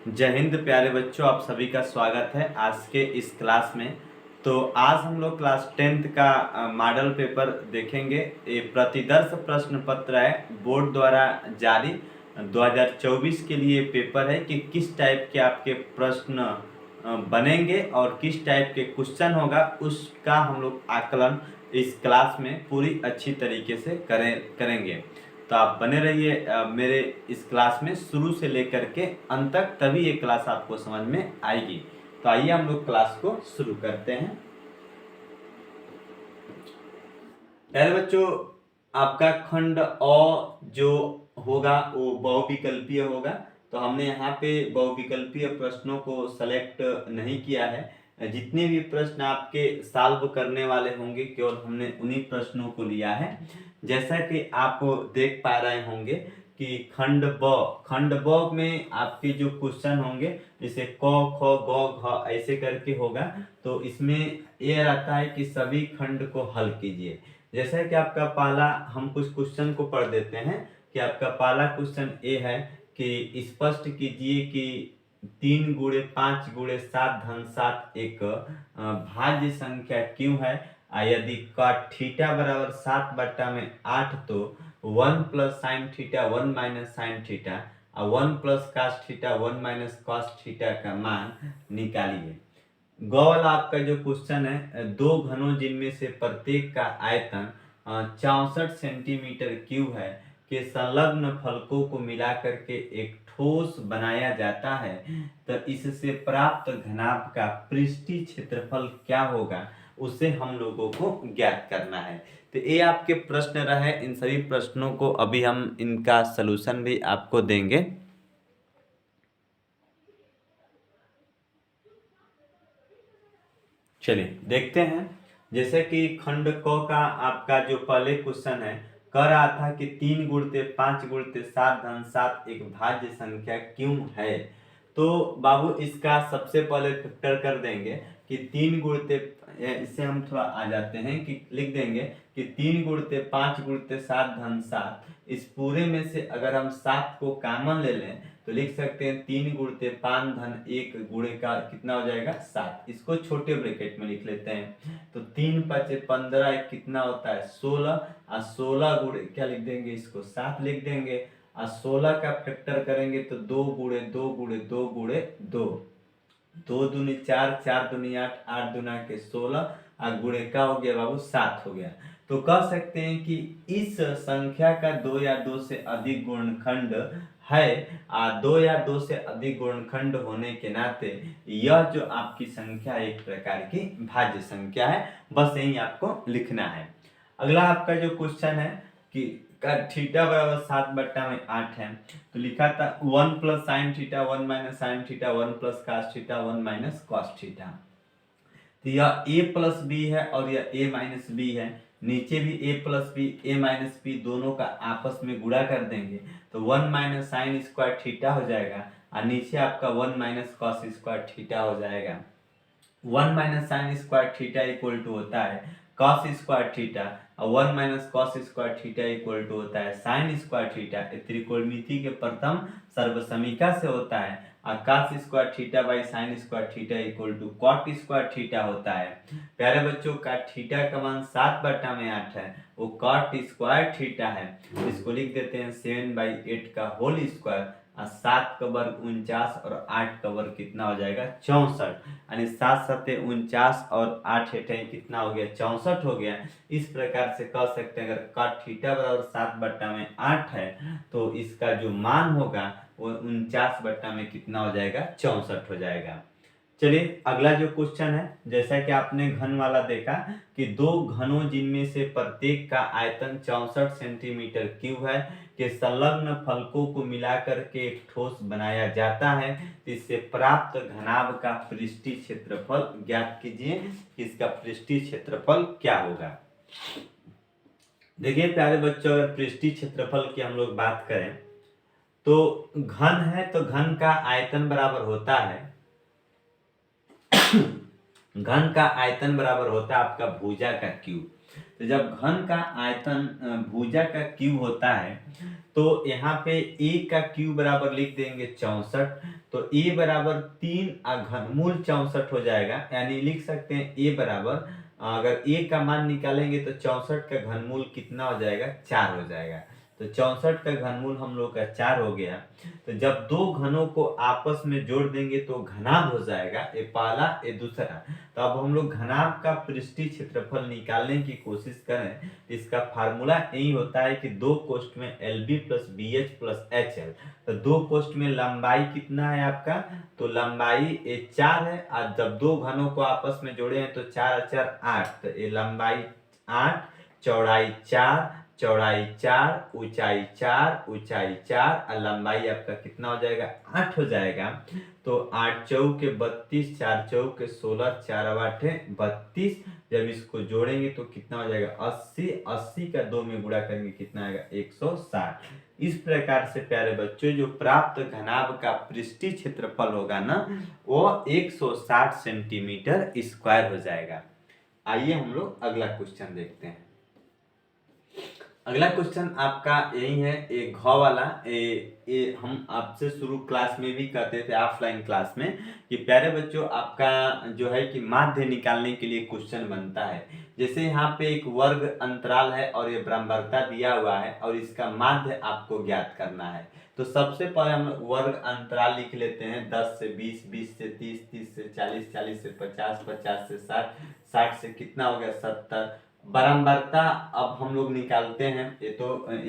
जय हिंद प्यारे बच्चों, आप सभी का स्वागत है आज के इस क्लास में। तो आज हम लोग क्लास 10th का मॉडल पेपर देखेंगे। ये प्रतिदर्श प्रश्न पत्र है, बोर्ड द्वारा जारी 2024 के लिए पेपर है कि किस टाइप के आपके प्रश्न बनेंगे और किस टाइप के क्वेश्चन होगा, उसका हम लोग आकलन इस क्लास में पूरी अच्छी तरीके से करेंगे। तो आप बने रहिए मेरे इस क्लास में शुरू से लेकर के अंत तक, तभी ये क्लास आपको समझ में आएगी। तो आइए हम लोग क्लास को शुरू करते हैं। पहले बच्चों, आपका खंड अ जो होगा वो बहुविकल्पीय होगा। तो हमने यहाँ पे बहुविकल्पीय प्रश्नों को सेलेक्ट नहीं किया है। जितने भी प्रश्न आपके सॉल्व करने वाले होंगे केवल हमने उन्हीं प्रश्नों को लिया है। जैसा कि आप देख पा रहे होंगे कि खंड ब में आपके जो क्वेश्चन होंगे जैसे क ख ग घ ऐसे करके होगा। तो इसमें यह रहता है कि सभी खंड को हल कीजिए। जैसा कि आपका पहला, हम कुछ क्वेश्चन को पढ़ देते हैं कि आपका पहला क्वेश्चन ये है कि स्पष्ट कीजिए कि 3 गुणे 5 गुणे 7 धन 7 एक भाज्य संख्या क्यों है। यदि cot थीटा बराबर 7/8 तो 1 plus sine theta 1 minus sine theta और 1 plus cos theta 1 minus cos theta का मान निकालिए। ग वाला आपका जो क्वेश्चन है, दो घनों जिनमें से प्रत्येक का आयतन 64 सेंटीमीटर क्यूब है के संलग्न फलकों को मिलाकर के एक ठोस बनाया जाता है, तो इससे प्राप्त घनाभ का पृष्ठीय क्षेत्रफल क्या होगा, उसे हम लोगों को ज्ञात करना है। तो ये आपके प्रश्न रहे। इन सभी प्रश्नों को अभी हम इनका सलूशन भी आपको देंगे। चलिए देखते हैं। जैसे कि खंड क का आपका जो पहले क्वेश्चन है, कह रहा था कि 3 गुणते 5 गुणते 7 धन 7 एक भाज्य संख्या क्यों है। तो बाबू इसका सबसे पहले फैक्टर कर देंगे कि 3 गुणते, इससे हम थोड़ा आ जाते हैं कि लिख देंगे कि 3 गुणते 5 गुणते 7 धन 7, इस पूरे में से अगर हम 7 को कॉमन ले लें तो लिख सकते हैं 3 गुणते 5 धन 1 गुणे का कितना हो जाएगा 7। इसको छोटे ब्रैकेट में लिख लेते हैं। तो 3 5 15 एक कितना होता है 16, और 16 गुणे क्या लिख देंगे, इसको 7 लिख देंगे। और 16 का फैक्टर करेंगे तो 2 गुणे 2 गुणे 2 गुणे 2, 2 दूनी 4, 4 दूनी 8, 8 दूना के 16 और गुणे का हो गया बाबू 7 हो गया। तो कह सकते हैं कि इस संख्या का 2 या 2 से अधिक गुणनखंड है। 2 या 2 से अधिक गुणनखंड होने के नाते यह जो आपकी संख्या एक प्रकार की भाज्य संख्या है। बस यही आपको लिखना है। अगला आपका जो क्वेश्चन है कि थीटा बराबर 7/8 है, तो लिखा था 1 plus sine theta 1 minus sine theta 1 plus cos theta 1 minus cos theta. तो यह a प्लस बी है और यह a माइनस बी है। नीचे भी a plus b a minus b दोनों का आपस में गुणा कर देंगे तो 1 माइनस साइन स्क्वायर थीटा हो जाएगा, और नीचे आपका 1 माइनस कॉस स्क्वायर थीटा हो जाएगा। 1 minus sine square theta equal to होता है कॉस स्क्वायर थीटा, और 1 minus cos square theta equal to होता है साइन स्क्वायर थीटा। त्रिकोणमिति के प्रथम सर्वसमीका से होता है। और cos square theta by sine square theta equal to cot square theta होता है। प्यारे बच्चों का थीटा का मान 7/8 है, वो कॉट स्क्वायर थीटा है। इसको लिख देते हैं 7/8 का होल स्क्वायर, और 7 का वर्ग 49 और 8 का वर्ग कितना हो जाएगा 64, यानी 7 सत्ते 49 और 8 हेठे कितना हो गया 64 हो गया। इस प्रकार से कह सकते हैं अगर cot थीटा बराबर 7/8 है तो इसका जो मान होगा वो 49 बट्टा में कितना हो जाएगा 64 हो जाएगा। चलिए अगला जो क्वेश्चन है, जैसा कि आपने घन वाला देखा कि दो घनों जिनमें से प्रत्येक का आयतन 64 सेंटीमीटर क्यूब है के संलग्न फलकों को मिलाकर के एक ठोस बनाया जाता है, इससे प्राप्त घनाभ का पृष्ठीय क्षेत्रफल ज्ञात कीजिए। इसका पृष्ठीय क्षेत्रफल क्या होगा। देखिए प्यारे बच्चों, अगर पृष्ठीय क्षेत्रफल की हम लोग बात करें तो घन है तो घन का आयतन बराबर होता है घन का आयतन बराबर होता है आपका भुजा का क्यूब। तो जब घन का आयतन भुजा का क्यूब होता है तो यहाँ पे ए का क्यूब बराबर लिख देंगे 64। तो ए बराबर 3 घनमूल 64 हो जाएगा, यानी लिख सकते हैं ए बराबर, अगर ए का मान निकालेंगे तो 64 का घनमूल कितना हो जाएगा, 4 हो जाएगा। तो 64 का घनमूल हम लोग का 4 हो गया। तो जब दो घनों को आपस में जोड़ देंगे तो घनाभ हो जाएगा, ये पहला ये दूसरा। तो अब हम लोग घनाभ का पृष्ठीय क्षेत्रफल निकालने की कोशिश करें, इसका फार्मूला यही होता है कि दो कोष्ठ में LB plus BH plus HL। तो दो कोष्ठ में लंबाई कितना है आपका, तो लंबाई ये 4 है, और जब दो घनों को आपस में जोड़े हैं तो 4 और 4 8, तो ये लंबाई 8, चौड़ाई 4, चौड़ाई 4, ऊंचाई 4, ऊंचाई 4, और लंबाई आपका कितना हो जाएगा, 8 हो जाएगा। तो 8 चौके 32, 4 चौके 16, 4 8 32। जब इसको जोड़ेंगे तो कितना हो जाएगा, 80। 80 का 2 में गुणा करेंगे कितना आएगा, 160। इस प्रकार से प्यारे बच्चों जो प्राप्त घनाभ का पृष्ठीय क्षेत्रफल होगा ना, वो 160 सेंटीमीटर स्क्वायर हो जाएगा। आइए हम लोग अगला क्वेश्चन देखते हैं। अगला क्वेश्चन आपका यही है, ये घ वाला। ये हम आपसे शुरू क्लास में भी कहते थे, ऑफलाइन क्लास में, कि प्यारे बच्चों आपका जो है कि माध्य निकालने के लिए क्वेश्चन बनता है। जैसे यहाँ पे एक वर्ग अंतराल है और ये बराबरता दिया हुआ है और इसका माध्य आपको ज्ञात करना है। तो सबसे पहले हम वर्ग अंतराल लिख लेते हैं, 10 से 20, 20 से 30, 30 से 40, 40 से 50, 50 से 60, 60 से कितना हो गया, 70। बराबरता अब हम लोग निकालते हैं। ये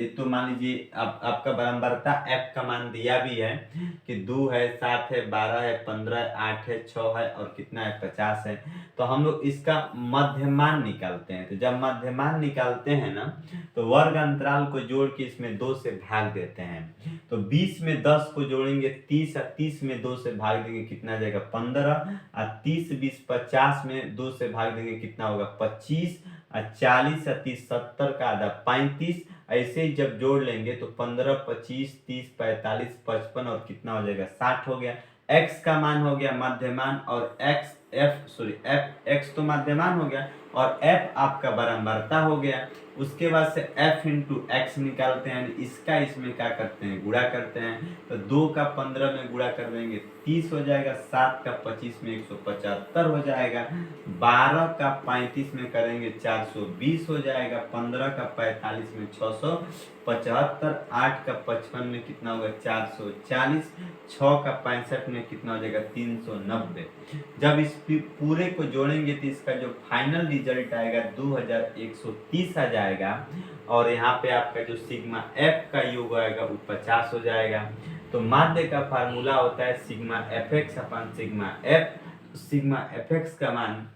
तो मान लीजिए आपका बराबरता f का मान दिया भी है कि 2 है, 7 है, 12 है, 15 है, 8 है, 6 है और कितना है, 50 है। तो हम लोग इसका मध्यमान निकालते हैं। तो जब मध्यमान निकालते हैं ना, तो वर्ग अंतराल को जोड़ के इसमें 2 से भाग देते हैं। तो 20 में 10 को जोड़ेंगे 30, और 30 में 2 से भाग देंगे कितना आ जाएगा, 15, और 30 20 50 में 2 से भाग देंगे कितना होगा, 25, 40 और 30 70 का आधा 35। ऐसे ही जब जोड़ लेंगे तो 15, 25, 30, 45, 55 और कितना हो जाएगा, 60 हो गया। x का मान हो गया मध्यमान, और f तो मध्यमान हो गया, और f आपका बराबरता हो गया। उसके बाद से f इंटू एक्स निकालते हैं, इसका इसमें क्या करते हैं, गुणा करते हैं। तो 2 का 15 में गुणा कर देंगे 30 हो जाएगा, 7 का 25 में 175 हो जाएगा, 12 का 35 में करेंगे 420 हो जाएगा, 15 का 45 में 675, 8 का 55 में कितना होगा, 440, 6 का 65 में कितना हो जाएगा, 390। जब इस पूरे को जोड़ेंगे तो इसका जो फाइनल रिजल्ट आएगा 2130 आ जाएगा। और यहाँ पे आपका जो सिग्मा एफ का योग आएगा वो 50 हो जाएगा। तो माध्य का फार्मूला होता है sigma F X upon sigma F. Sigma F X का मान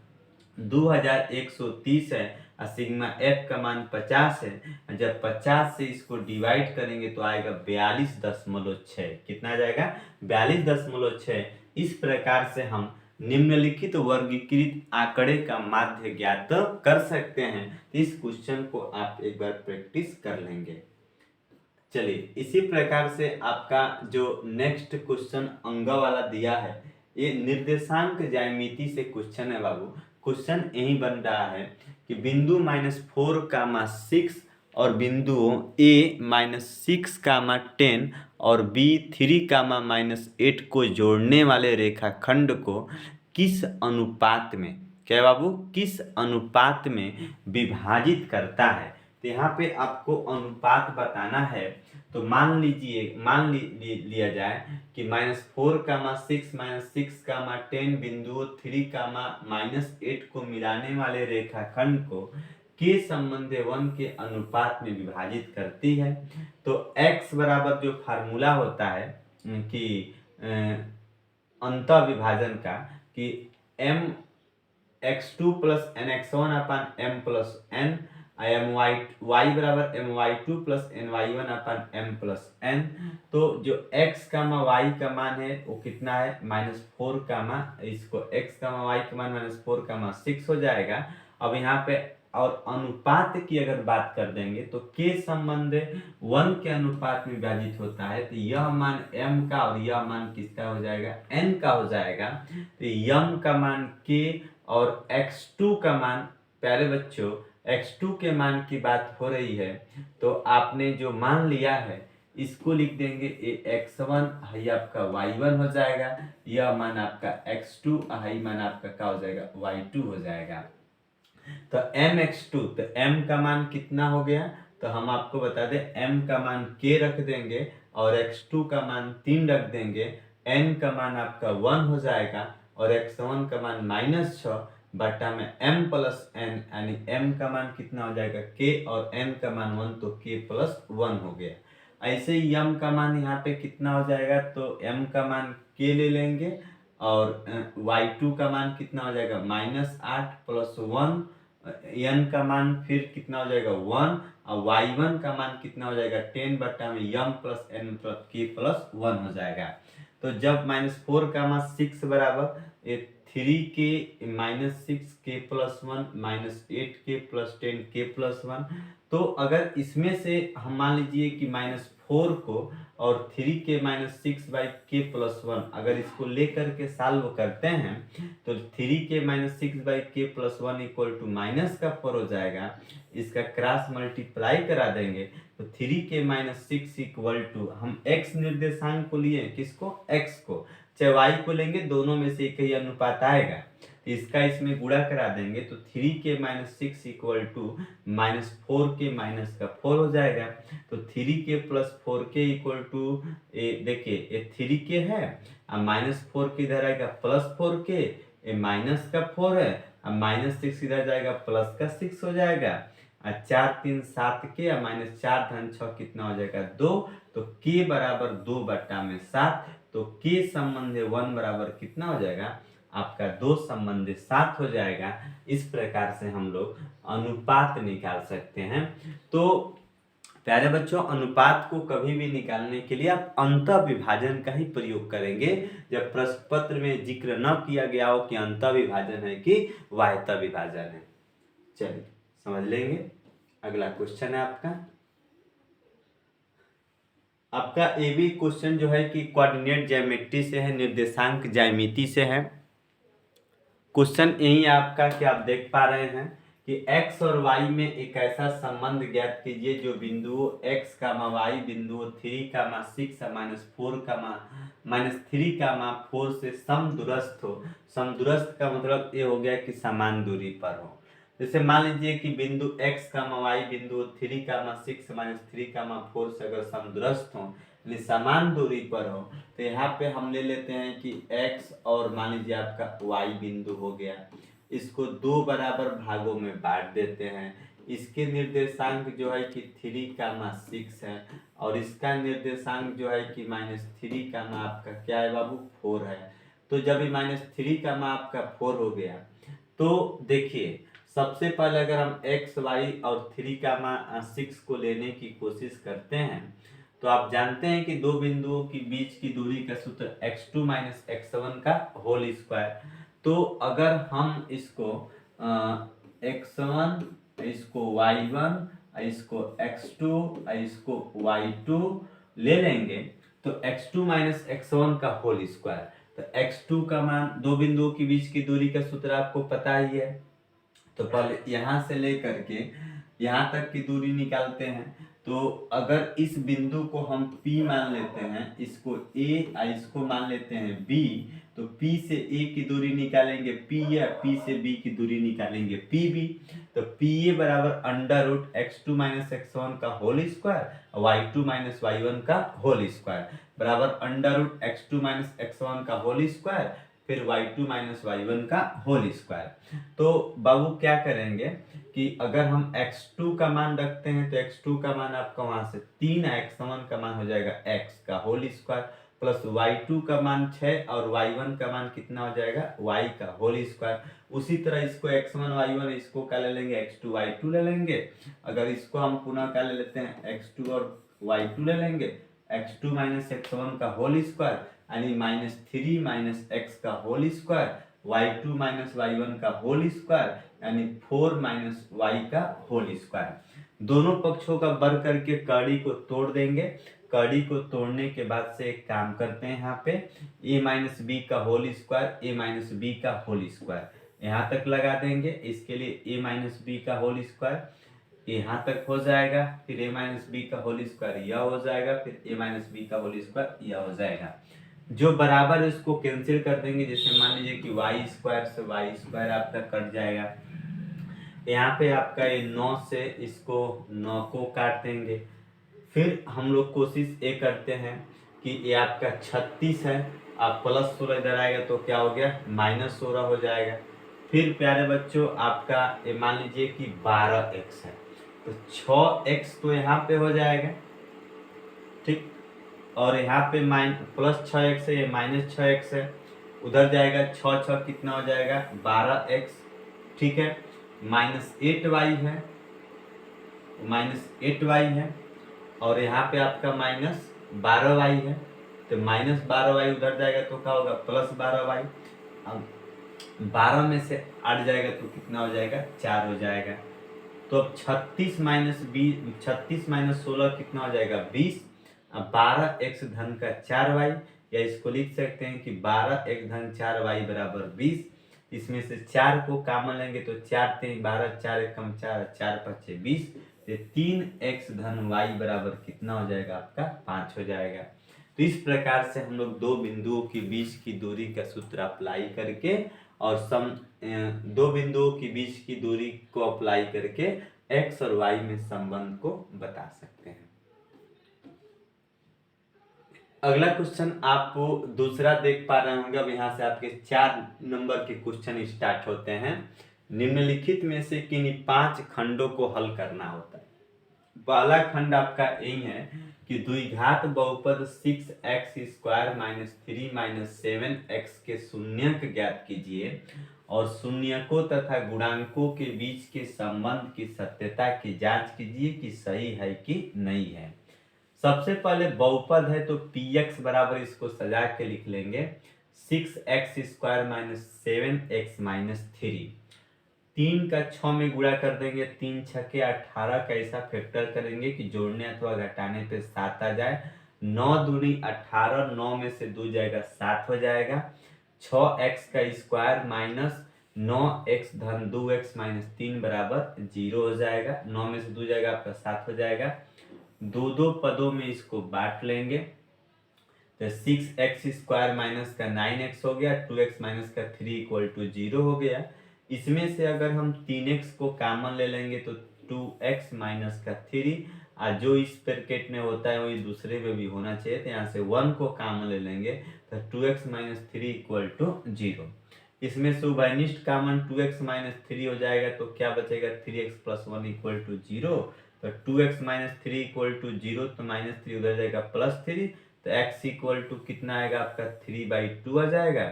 2130 है और सिग्मा एफ का मान 50 है। जब 50 से इसको डिवाइड करेंगे तो आएगा 42.6। कितना आ जाएगा, 42.6। इस प्रकार से हम निम्नलिखित वर्गीकृत आंकड़े का माध्य ज्ञात कर सकते हैं। इस क्वेश्चन को आप एक बार प्रैक्टिस कर लेंगे। चलिए इसी प्रकार से आपका जो नेक्स्ट क्वेश्चन अंग वाला दिया है, ये निर्देशांक ज्यामिति से क्वेश्चन है बाबू। क्वेश्चन यही बन रहा है कि बिंदु -4, 6 और बिंदु A -6, 10 और B 3, -8 को जोड़ने वाले रेखाखंड को किस अनुपात में, क्या बाबू, किस अनुपात में विभाजित करता है। तो यहाँ पे आपको अनुपात बताना है। तो मान लिया जाए कि -4, 6, -6, 10 बिंदुओं 3, -8 को मिलाने वाले रेखाखंड को के संबंध 1 के अनुपात में विभाजित करती है। तो x बराबर जो फार्मूला होता है कि अंतः विभाजन का, कि mx2 + nx1 / m + n, y बराबर my2 + ny1 / m + n। तो जो x, y का मान है वो कितना है, -4, इसको x, y का मान -4, 6 हो जाएगा। अब यहाँ पे और अनुपात की अगर बात कर देंगे तो के संबंध 1 के अनुपात में विभाजित होता है। तो यह मान m का और यह मान किसका हो जाएगा, n का हो जाएगा। तो m का मान k और x2 का मान, प्यारे बच्चों x2 के मान की बात हो रही है तो आपने जो मान लिया है इसको लिख देंगे, ये x1 है आपका y1 हो जाएगा, यह मान आपका x2 है मान आपका क्या हो जाएगा y2 हो जाएगा। तो mx2, तो m का मान कितना हो गया, तो हम आपको बता दें m का मान k रख देंगे और x2 का मान 3 रख देंगे, n का मान आपका 1 हो जाएगा और x1 का मान -6 बटा में m प्लस n, यानी m का मान कितना हो जाएगा k और n का मान 1, तो k प्लस 1 हो गया। ऐसे ही m का मान यहाँ पे कितना हो जाएगा, तो m का मान k ले लेंगे और y2 का मान कितना हो जाएगा -8 प्लस 1, n का मान फिर कितना हो जाएगा 1 और y1 का मान कितना हो जाएगा 10 बटा में m plus n plus k plus 1 हो जाएगा। तो जब -4 का मान 6 बराबर 3k -6k plus 1 -8k plus 10k plus 1, तो अगर इसमें से हम मान लीजिए कि -4 को और 3k -6/k प्लस 1 अगर इसको लेकर के सॉल्व करते हैं तो 3k -6/k plus 1 equal to -4 हो जाएगा। इसका क्रॉस मल्टीप्लाई करा देंगे तो 3k -6 इक्वल टू, हम x निर्देशांक को लिए, किसको x को, चाहे y को लेंगे, दोनों में से एक ही अनुपात आएगा, तो इसका इसमें गुणा करा देंगे तो 3k -6 इक्वल टू -4k -4 हो जाएगा। तो 3k plus 4k equal to, देखिए ये 3k है और -4 के इधर आएगा प्लस 4k, ये -4 है और -6 इधर जाएगा प्लस 6 हो जाएगा, 4 3 7 के और -4 धन 6 कितना हो जाएगा 2, तो k बराबर 2 बटा में 7, तो k संबंधी 1 बराबर कितना हो जाएगा आपका 2 संबंधी 7 हो जाएगा। इस प्रकार से हम लोग अनुपात निकाल सकते हैं। तो प्यारे बच्चों, अनुपात को कभी भी निकालने के लिए आप अंतः विभाजन का ही प्रयोग करेंगे, जब प्रश्न पत्र में जिक्र न किया गया हो कि अंतः विभाजन है कि वाह्यतः विभाजन है। चलिए समझ लेंगे। अगला क्वेश्चन है आपका ये भी क्वेश्चन जो है कि कोऑर्डिनेट ज्यामिति से है, निर्देशांक ज्यामिति से है। क्वेश्चन यही आपका कि आप देख पा रहे हैं कि x और y में एक ऐसा संबंध ज्ञात कीजिए जो बिंदुओं x, y बिंदुओं 3, 6 -3, 4 से समदूरस्थ हो। समदूरस्थ का मतलब ये हो गया कि समान दूरी पर हो। जैसे मान लीजिए कि बिंदु x, y बिंदु 3, 6 -3, 4 से अगर समदूरस्थ हो, समान दूरी पर हो, तो यहाँ पे हम ले लेते हैं कि x और मान लीजिए आपका y बिंदु हो गया, इसको 2 बराबर भागों में बांट देते हैं। इसके निर्देशांक जो है कि 3, 6 है और इसका निर्देशांक जो है कि -3, आपका क्या है बाबू 4 है। तो जब ये -3, आपका 4 हो गया, तो देखिए सबसे पहले अगर हम x, y और 3, 6 को लेने की कोशिश करते हैं तो आप जानते हैं कि दो बिंदुओं के बीच की दूरी का सूत्र x2 - x1 का होल स्क्वायर। तो अगर हम इसको x1, इसको y1, इसको x2, इसको y2 ले लेंगे तो x2 - x1 का होल स्क्वायर। तो x2 का मान, दो बिंदुओं के बीच की दूरी का सूत्र आपको पता ही है, तो पहले यहाँ से लेकर के यहाँ तक की दूरी निकालते हैं। तो अगर इस बिंदु को हम P मान लेते हैं, इसको A और इसको मान लेते हैं B, तो P से A की दूरी निकालेंगे P या P से B की दूरी निकालेंगे PB। तो PA बराबर √x2 - x1 का होल स्क्वायर और y2 - y1 का होल स्क्वायर बराबर √x2 - x1 का होल स्क्वायर फिर y2 - y1 का होल स्क्वायर। तो बाबू क्या करेंगे कि अगर हम x2 का मान रखते हैं तो x2 का मान आपका वहां से 3, x1 का मान हो जाएगा x का होल स्क्वायर प्लस y2 का मान 6 और y1 का मान कितना हो जाएगा y का होल स्क्वायर। उसी तरह इसको x1 y1 इसको क्या ले लेंगे x2 y2 ले लेंगे। अगर इसको हम पुनः क्या ले लेते हैं x2 और y2 ले लेंगे, x2 - x1 का होल स्क्वायर यानी -3 - x का होल स्क्वायर, y2 - y1 का होल स्क्वायर यानी 4 - y का होल स्क्वायर। दोनों पक्षों का वर्ग करके कड़ी को तोड़ देंगे। कड़ी को तोड़ने के बाद से एक काम करते हैं, यहाँ पे a - b का होल स्क्वायर, a - b का होल स्क्वायर, यहाँ तक लगा देंगे, इसके लिए a माइनस बी का होल स्क्वायर यहाँ तक हो जाएगा, फिर a माइनस बी का होल स्क्वायर यह हो जाएगा, फिर a माइनस बी का होल स्क्वायर यह हो जाएगा। जो बराबर इसको कैंसिल कर देंगे, जैसे मान लीजिए कि वाई स्क्वायर से वाई स्क्वायर आपका कट जाएगा। यहाँ पे आपका ये 9 से इसको 9 को काट देंगे। फिर हम लोग कोशिश ये करते हैं कि ये आपका 36 है, आप प्लस 16 इधर आएगा तो क्या हो गया माइनस 16 हो जाएगा। फिर प्यारे बच्चों आपका ये मान लीजिए कि 12x है, तो 6x तो यहाँ पे हो जाएगा, ठीक। और यहाँ पे प्लस 6x है, ये माइनस 6x है, उधर जाएगा 6 6 कितना हो जाएगा 12x, ठीक है। माइनस 8y है, माइनस 8y है, और यहाँ पे आपका माइनस 12y है, तो माइनस 12y उधर जाएगा तो क्या होगा प्लस 12y। अब 12 में से 8 जाएगा तो कितना हो जाएगा 4 हो जाएगा। तो अब 36 माइनस 16 कितना हो जाएगा 20। अब 12x धन का 4y, या इसको लिख सकते हैं कि 12x धन 4y बराबर 20। इसमें से 4 को कॉमन लेंगे तो 4 3 12, 4 1 कम 4, 4 5 6 20, ये 3x धन y बराबर कितना हो जाएगा आपका 5 हो जाएगा। तो इस प्रकार से हम लोग दो बिंदुओं के बीच की दूरी का सूत्र अप्लाई करके और दो बिंदुओं के बीच की दूरी को अप्लाई करके x और y में संबंध को बता सकते हैं। अगला क्वेश्चन आप दूसरा देख पा रहे होंगे। अब यहाँ से आपके 4 नंबर के क्वेश्चन स्टार्ट होते हैं। निम्नलिखित में से किन्हीं 5 खंडों को हल करना होता है। पहला खंड आपका यही है कि द्विघात बहुपद 6x² माइनस 3 माइनस 7x के शून्यक ज्ञात कीजिए और शून्यकों तथा गुणांकों के बीच के संबंध की सत्यता की जांच कीजिए कि सही है कि नहीं है। सबसे पहले बहुपद है तो px बराबर इसको सजा के लिख लेंगे 6x² माइनस 7x माइनस 3। 3 का 6 में गुणा कर देंगे, 3 छके 18 का ऐसा फैक्टर करेंगे कि जोड़ने अथवा घटाने पे 7 आ जाए। 9 दूनी 18, 9 में से 2 जाएगा 7 हो जाएगा। 6x का स्क्वायर माइनस 9x धन 2x माइनस 3 बराबर 0 हो जाएगा। 9 में से 2 जाएगा आपका 7 हो जाएगा। दो पदों में इसको बांट लेंगे तो 6x² माइनस का 9x हो गया, 2x माइनस का 3 इक्वल टू 0 हो गया। इसमें से अगर हम 3x को कॉमन ले लेंगे तो 2x माइनस का 3, और जो इस ब्रैकेट में होता है वही दूसरे में भी होना चाहिए, तो यहाँ से 1 को कॉमन ले लेंगे तो 2x माइनस 3 इक्वल टू 0। इसमें से उभयनिष्ठ कॉमन 2x माइनस 3 हो जाएगा तो क्या बचेगा 3x प्लस 1 इक्वल टू 0। तो 2x माइनस 3 इक्वल टू 0, तो माइनस 3 उधर जाएगा प्लस 3, तो x इक्वल टू कितना आएगा आपका 3/2 आ जाएगा।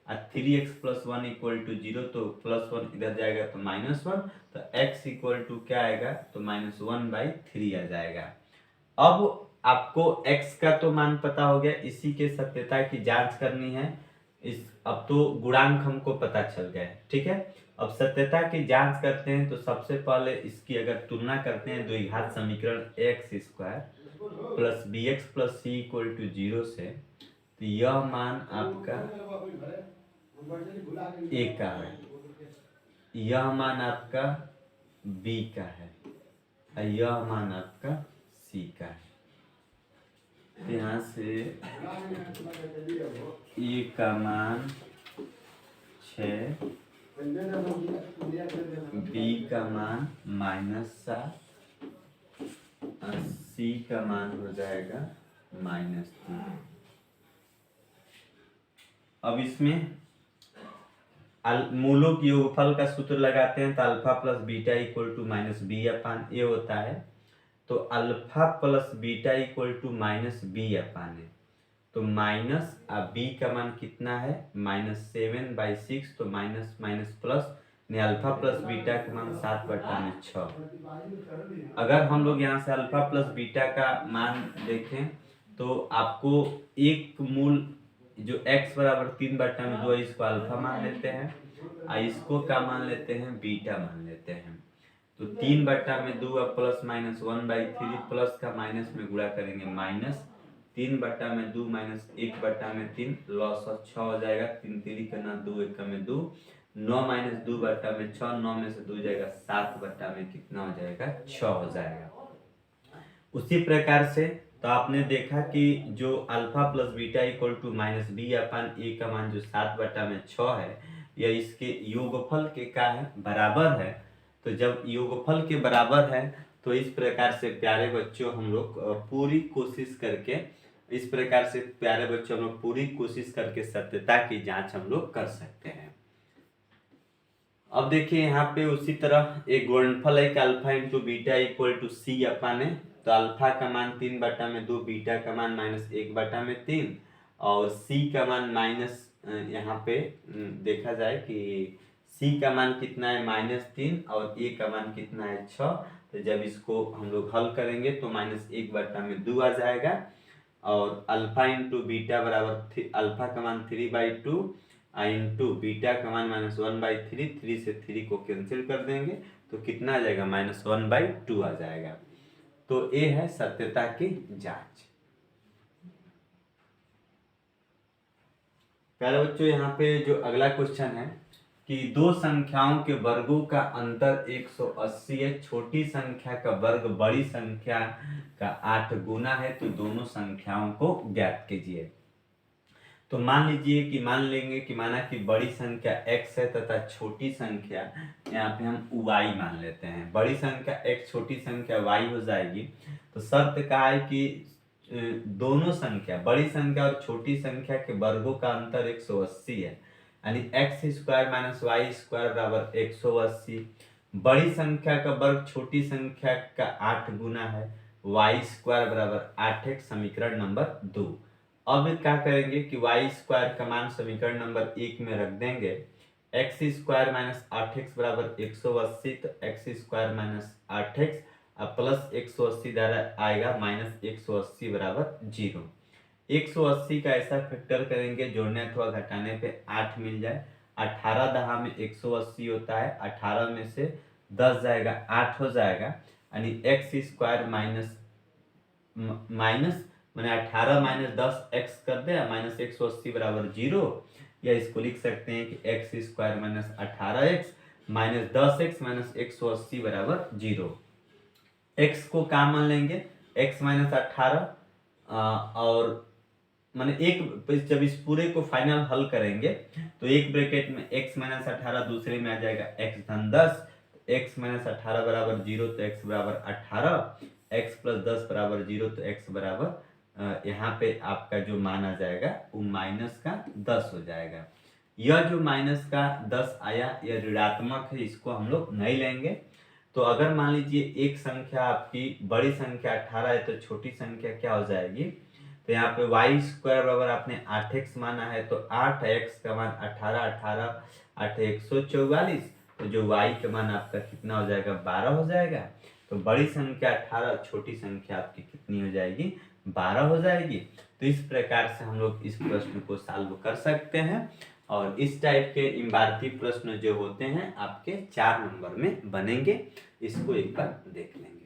और 3x प्लस 1 इक्वल टू 0, तो प्लस 1 इधर जाएगा तो माइनस 1, तो x इक्वल टू क्या आएगा तो -1/3 आ जाएगा। अब आपको x का तो मान पता हो गया, इसी के सत्यता की जांच करनी है। अब तो गुणांक हमको पता चल गया है, ठीक है। अब सत्यता की जांच करते हैं तो सबसे पहले इसकी अगर तुलना करते हैं द्विघात समीकरण x² plus bx plus c equal to 0 से, तो यह मान आपका a का है, यह मान आपका b का है, और यह मान आपका c का है। तो यहाँ से a का मान 6, b का मान -7, c का मान हो जाएगा -3। अब इसमें मूलों की योगफल का सूत्र लगाते हैं तो alpha plus beta equal to -b/a होता है। तो alpha plus beta equal to -b/a, तो माइनस b का मान कितना है -7/6, तो minus minus plus alpha plus beta का मान 7/6। अगर हम लोग यहाँ से अल्फा प्लस बीटा का मान देखें तो आपको एक मूल जो x बराबर 3/2 है इसको अल्फा मान लेते हैं, और इसको क्या मान लेते हैं बीटा मान लेते हैं। तो 3/2 प्लस -1/3, प्लस का माइनस में गुणा करेंगे माइनस 3/2 माइनस 1/3, लॉस ऑफ 6 हो जाएगा, 3 3 का 2 1 में 2, 9 माइनस 2 बटा में 6, 9 में से 2 जाएगा 7 बटा में कितना हो जाएगा 6 हो जाएगा। उसी प्रकार से तो आपने देखा कि जो alpha plus beta equal to minus B upon A का मान जो 7 बटा में 6 है, यह इसके योगफल के क्या है, बराबर है। तो जब योगफल के बराबर है तो इस प्रकार से प्यारे बच्चों हम लोग पूरी कोशिश करके सत्यता की जांच हम लोग कर सकते हैं। अब देखिए यहाँ पे उसी तरह एक गुणनफल है कि alpha into beta equal to C upon है। तो अल्फा का मान 3 बटा में 2, बीटा का मान माइनस 1 बटा में 3 और सी का मान माइनस, यहाँ पे देखा जाए कि सी का मान कितना है -3 और ए का मान कितना है 6। तो जब इसको हम लोग हल करेंगे तो -1 बटा में 2 आ जाएगा और अल्फा इंटू बीटा बराबर अल्फा का मान 3/2 इंटू बीटा का मान -1/3, 3 से 3 को कैंसिल कर देंगे तो कितना आ जाएगा -1/2 आ जाएगा। तो ये है सत्यता की जांच। प्यारे बच्चों यहाँ पे जो अगला क्वेश्चन है कि दो संख्याओं के वर्गों का अंतर 180 है, छोटी संख्या का वर्ग बड़ी संख्या का 8 गुना है, तो दोनों संख्याओं को ज्ञात कीजिए। तो मान लेंगे कि माना कि बड़ी संख्या x है तथा छोटी संख्या यहाँ पे हम y मान लेते हैं। बड़ी संख्या x, छोटी संख्या y हो जाएगी। तो शर्त क्या है कि दोनों संख्या, बड़ी संख्या और छोटी संख्या के वर्गों का अंतर 180 है, यानी x² माइनस y स्क्वायर बराबर 180। बड़ी संख्या का वर्ग छोटी संख्या का 8 गुना है, y² बराबर 8x, समीकरण नंबर 2। अब क्या करेंगे कि y² का मान समीकरण नंबर 1 में रख देंगे। x² माइनस 8x बराबर 180, तो x² माइनस 8x प्लस 180 द्वारा आएगा -180 बराबर 0। 180 का ऐसा फैक्टर करेंगे जोड़ने अथवा घटाने पे 8 मिल जाए। 18 दहा में 180 होता है, 18 में से 10 जाएगा 8 हो जाएगा, यानी x² माइनस मैंने 18 माइनस 10 x कर दिया -180 बराबर 0, या इसको लिख सकते हैं कि x² minus 18x minus 10x minus 180 बराबर 0। x को क्या मान लेंगे, x माइनस 18 और माने एक, जब इस पूरे को फाइनल हल करेंगे तो एक ब्रैकेट में x माइनस 18, दूसरे में आ जाएगा x धन 10, x माइनस 18 बराबर 0 तो x बराबर 18, x प्लस 10 बराबर 0 तो x बराबर यहाँ पे आपका जो मान आ जाएगा वो माइनस का 10 हो जाएगा। यह जो माइनस का 10 आया यह ऋणात्मक है, इसको हम लोग नहीं लेंगे। तो अगर मान लीजिए एक संख्या आपकी बड़ी संख्या 18 है तो छोटी संख्या क्या हो जाएगी, तो यहाँ पे y² बराबर आपने 8x माना है, तो 8x का मान 18, 18 8 144, तो जो y का मान आपका कितना हो जाएगा 12 हो जाएगा। तो बड़ी संख्या 18, छोटी संख्या आपकी कितनी हो जाएगी 12 हो जाएगी। तो इस प्रकार से हम लोग इस प्रश्न को सॉल्व कर सकते हैं और इस टाइप के इम्बारती प्रश्न जो होते हैं आपके 4 नंबर में बनेंगे। इसको एक बार देख लेंगे।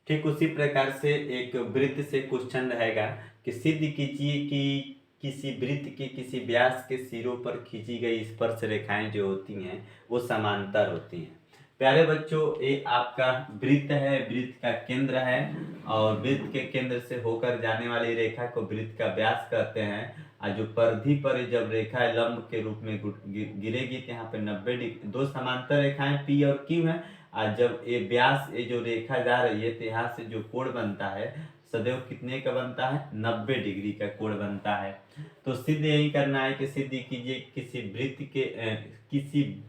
ठीक उसी प्रकार से एक वृत्त से क्वेश्चन रहेगा कि सिद्ध कीजिए कि किसी वृत्त के किसी व्यास के सिरों पर खींची गई स्पर्श रेखाएं जो होती हैं वो समांतर होती हैं। प्यारे बच्चों, ये आपका वृत्त है, वृत्त का केंद्र है और वृत्त के केंद्र से होकर जाने वाली रेखा को वृत्त का व्यास कहते हैं। और जो परिधि पर जब रेखा लंब के रूप में गिरेगी तो यहाँ पे 90 डिग्री, दो समांतर रेखाएं P और Q हैं। और जब ये व्यास, ये जो रेखा जा रही है तो यहाँ से जो कोण बनता है सदैव कितने का बनता है 90 डिग्री का कोण बनता है। तो सिद्ध यही करना है कि सिद्ध कीजिए किसी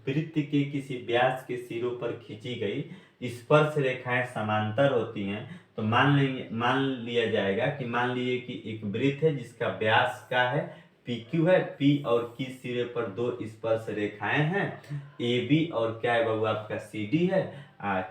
वृत्त के किसी व्यास के सिरों पर खींची गई स्पर्श रेखाएं समांतर होती हैं। तो मान लिया जाएगा कि मान लीजिए कि एक वृत्त है जिसका व्यास क्या है PQ है, P और Q सिरे पर दो स्पर्श रेखाएं हैं AB और क्या है बाबू आपका CD है,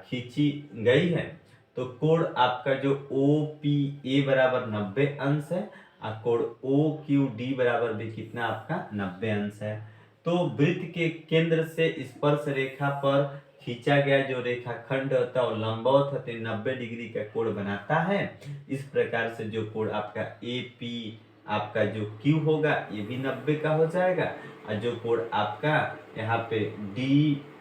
खींची गई है। तो कोण आपका जो OPA बराबर 90 अंश है और कोण OQD बराबर भी कितना आपका 90 अंश है। तो वृत्त के केंद्र से स्पर्श रेखा पर खींचा गया जो रेखाखंड होता है वो लंबवत होते 90 डिग्री का कोण बनाता है। इस प्रकार से जो कोण आपका AP आपका जो Q होगा ये भी 90 का हो जाएगा, और जो कोण आपका यहाँ पे D,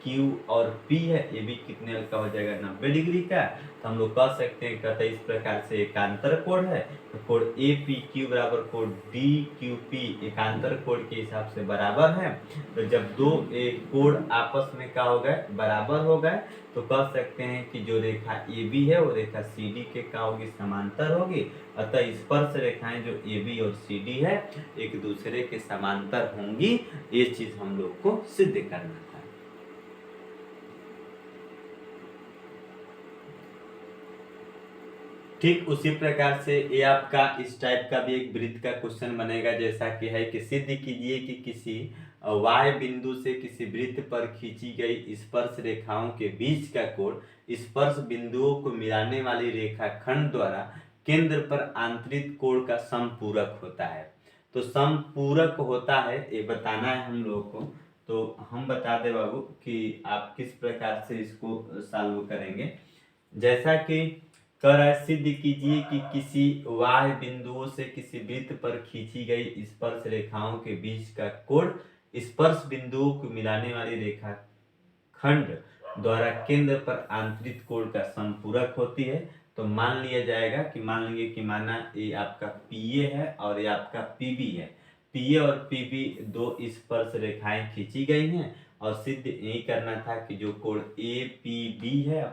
Q और P है ये भी कितने का हो जाएगा, 90 डिग्री का। तो हम लोग कह सकते हैं कहते इस प्रकार से एकांतर कोण है, तो कोण APQ बराबर कोण DQP एकांतर कोण के हिसाब से बराबर है। तो जब दो एक कोण आपस में क्या हो गए, बराबर हो गए, तो कह सकते हैं कि जो रेखा AB है वो रेखा CD के क्या होगी, समांतर होगी। अतः स्पर्श रेखाएं जो AB और CD है एक दूसरे के समांतर होंगी। ये चीज हम लोग को सिद्ध करना था। ठीक उसी प्रकार से ये आपका इस टाइप का भी एक वृत्त का क्वेश्चन बनेगा, जैसा कि है कि सिद्ध कीजिए कि किसी y बिंदु से किसी वृत्त पर खींची गई स्पर्श रेखाओं के बीच का कोण स्पर्श बिंदुओं को मिलाने वाली रेखाखंड द्वारा केंद्र पर आंतरिक कोण का समपूरक होता है। तो समपूरक होता है ये बताना है हम लोगों को। तो हम बता दे बाबू कि आप किस प्रकार से इसको सॉल्व करेंगे। जैसा कि कर सिद्ध कीजिए कि किसी y बिंदुओं से किसी वृत्त पर खींची गई स्पर्श रेखाओं के बीच का कोण स्पर्श बिंदुओं को मिलाने वाली रेखा खंड द्वारा केंद्र पर आंतरिक कोण का समपूरक होती है। तो मान लिया जाएगा कि मान लेंगे कि माना ये आपका PA है और ये आपका PB है। PA और PB दो स्पर्श रेखाएं खींची गई हैं और सिद्ध यही करना था कि जो कोण APB है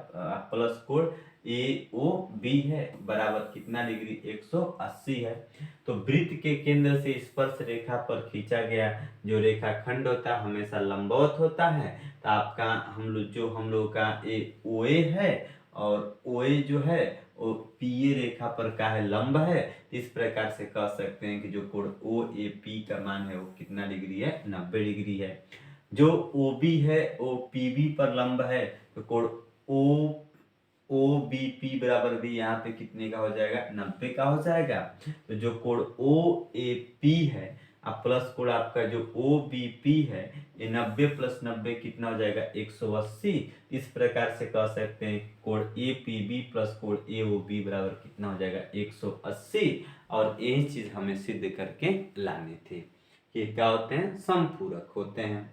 प्लस कोण AOB है बराबर कितना डिग्री, 180 है। तो वृत्त के केंद्र से स्पर्श रेखा पर खींचा गया जो रेखा खंड होता है हमेशा लंबवत होता है। तो आपका हम लोग का OA है और OA जो है वो PA रेखा पर का है, लंब है। इस प्रकार से कह सकते हैं कि जो कोण OAP का मान है वो कितना डिग्री है, 90 डिग्री है। जो OB है वो PB पर लंब है, तो कोण OBP बराबर भी यहाँ पे कितने का हो जाएगा, 90 का हो जाएगा। तो जो कोण OAP है अब प्लस कोण आपका जो OBP है ये 90 प्लस 90 कितना हो जाएगा, 180। इस प्रकार से कह सकते हैं कोण APB प्लस कोण AOB बराबर कितना हो जाएगा, 180। और यही चीज हमें सिद्ध करके लानी थी कि क्या होते हैं, समपूरक होते हैं।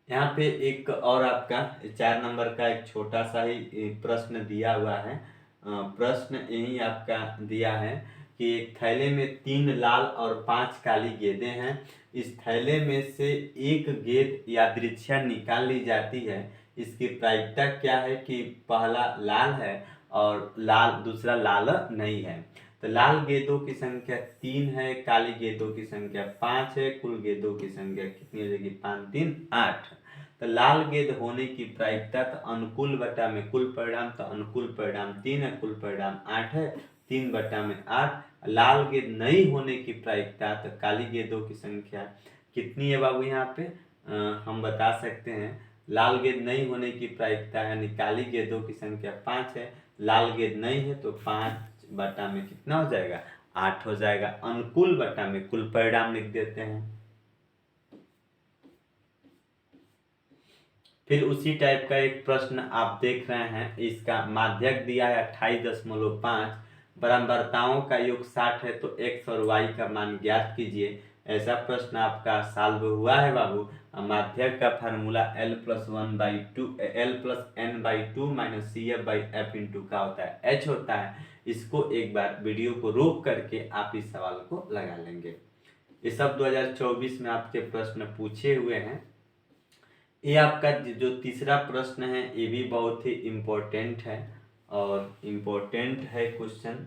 यहाँ पे एक और आपका 4 नंबर का एक छोटा सा ही प्रश्न दिया हुआ है। प्रश्न यही आपका दिया है कि एक थैले में 3 लाल और 5 काली गेंदें हैं। इस थैले में से एक गेंद यादृच्छा निकाल ली जाती है। इसकी प्रायिकता क्या है कि पहला लाल है और दूसरा लाल नहीं है। तो लाल गेंदों की संख्या 3 है, काली गेंदों की संख्या 5 है। कुल गेंदों की संख्या कितनी हो जाएगी, 5 3 8। तो लाल गेंद होने की प्रायिकता तो अनुकूल बटा में कुल परिणाम, तो अनुकूल परिणाम 3 है, कुल परिणाम 8 है, 3 बटा में 8। लाल गेंद नहीं होने की प्रायिकता तो काली गेंदों की संख्या कितनी है बाबू, यहाँ पे हम बता सकते हैं लाल गेंद नहीं होने की प्रायिकता यानी काली गेंदों की संख्या 5 है, लाल गेंद नहीं है तो 5 बटा में कितना हो जाएगा, 8 हो जाएगा। अनुकूल बटा में कुल परिणाम लिख देते हैं। फिर उसी टाइप का एक प्रश्न आप देख रहे हैं, इसका माध्यक दिया है 28.5, बराबरताओं का योग 60 है तो x और y का मान ज्ञात कीजिए। ऐसा प्रश्न आपका सॉल्व हुआ है बाबू। माध्यक का formula L plus n/2 minus CF/F into का होता है, h होता है। इसको एक बार वीडियो को रोक करके आप इस सवाल को लगा लेंगे। ये सब 2024 में आपके प्रश्न पूछे हुए हैं। ये आपका जो तीसरा प्रश्न है ये भी बहुत ही इम्पोर्टेंट है और इम्पोर्टेंट है क्वेश्चन,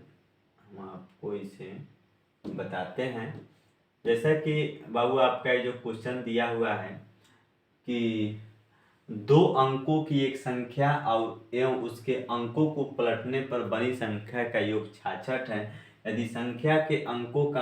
हम आपको इसे बताते हैं। जैसा कि बाबू आपका जो क्वेश्चन दिया हुआ है कि 2 अंकों की एक संख्या और एवं उसके अंकों को पलटने पर बनी संख्या का योग 66 है। यदि संख्या के अंकों का